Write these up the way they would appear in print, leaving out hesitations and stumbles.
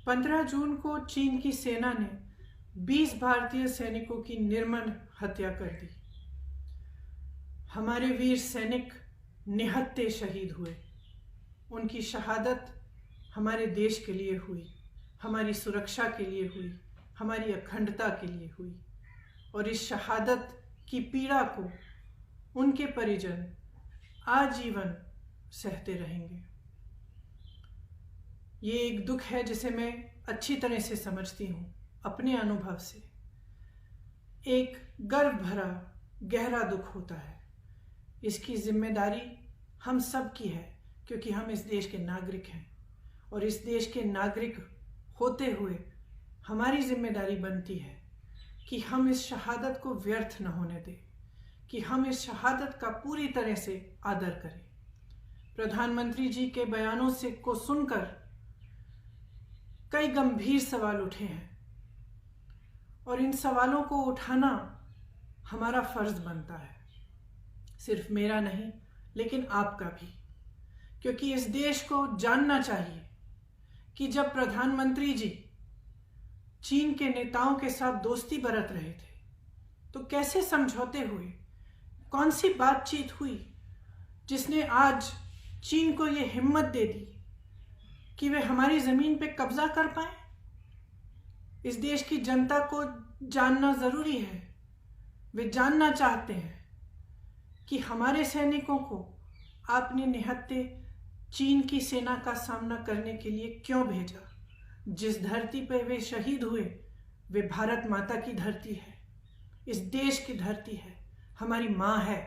15 जून को चीन की सेना ने 20 भारतीय सैनिकों की निर्मम हत्या कर दी। हमारे वीर सैनिक निहत्थे शहीद हुए। उनकी शहादत हमारे देश के लिए हुई, हमारी सुरक्षा के लिए हुई, हमारी अखंडता के लिए हुई। और इस शहादत की पीड़ा को उनके परिजन आजीवन सहते रहेंगे। ये एक दुख है जिसे मैं अच्छी तरह से समझती हूँ अपने अनुभव से। एक गर्व भरा गहरा दुख होता है। इसकी जिम्मेदारी हम सब की है, क्योंकि हम इस देश के नागरिक हैं और इस देश के नागरिक होते हुए हमारी जिम्मेदारी बनती है कि हम इस शहादत को व्यर्थ न होने दें, कि हम इस शहादत का पूरी तरह से आदर करें। प्रधानमंत्री जी के बयानों से को सुनकर कई गंभीर सवाल उठे हैं और इन सवालों को उठाना हमारा फर्ज बनता है, सिर्फ मेरा नहीं लेकिन आपका भी, क्योंकि इस देश को जानना चाहिए कि जब प्रधानमंत्री जी चीन के नेताओं के साथ दोस्ती बरत रहे थे तो कैसे समझौते हुए, कौन सी बातचीत हुई जिसने आज चीन को ये हिम्मत दे दी कि वे हमारी जमीन पे कब्जा कर पाए। इस देश की जनता को जानना जरूरी है। वे जानना चाहते हैं कि हमारे सैनिकों को आपने निहत्थे चीन की सेना का सामना करने के लिए क्यों भेजा। जिस धरती पर वे शहीद हुए वे भारत माता की धरती है, इस देश की धरती है, हमारी मां है।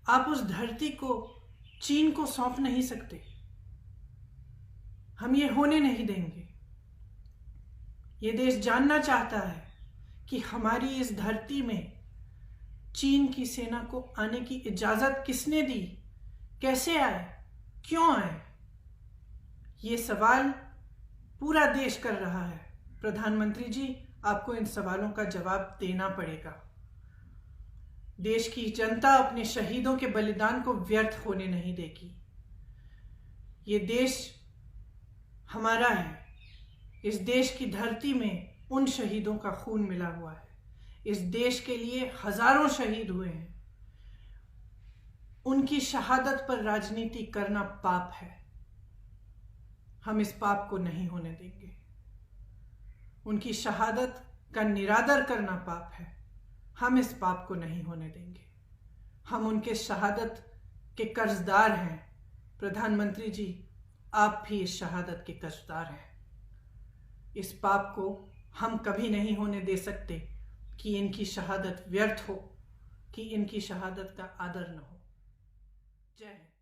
आप उस धरती को चीन को सौंप नहीं सकते। हम ये होने नहीं देंगे। ये देश जानना चाहता है कि हमारी इस धरती में चीन की सेना को आने की इजाजत किसने दी, कैसे आए, क्यों आए। ये सवाल पूरा देश कर रहा है। प्रधानमंत्री जी, आपको इन सवालों का जवाब देना पड़ेगा। देश की जनता अपने शहीदों के बलिदान को व्यर्थ होने नहीं देगी। ये देश हमारा है। इस देश की धरती में उन शहीदों का खून मिला हुआ है। इस देश के लिए हजारों शहीद हुए हैं। उनकी शहादत पर राजनीति करना पाप है। हम इस पाप को नहीं होने देंगे। उनकी शहादत का निरादर करना पाप है। हम इस पाप को नहीं होने देंगे। हम उनके शहादत के कर्जदार हैं। प्रधानमंत्री जी, आप भी इस शहादत के कर्जदार हैं। इस पाप को हम कभी नहीं होने दे सकते कि इनकी शहादत व्यर्थ हो, कि इनकी शहादत का आदर न हो। जय हिंद।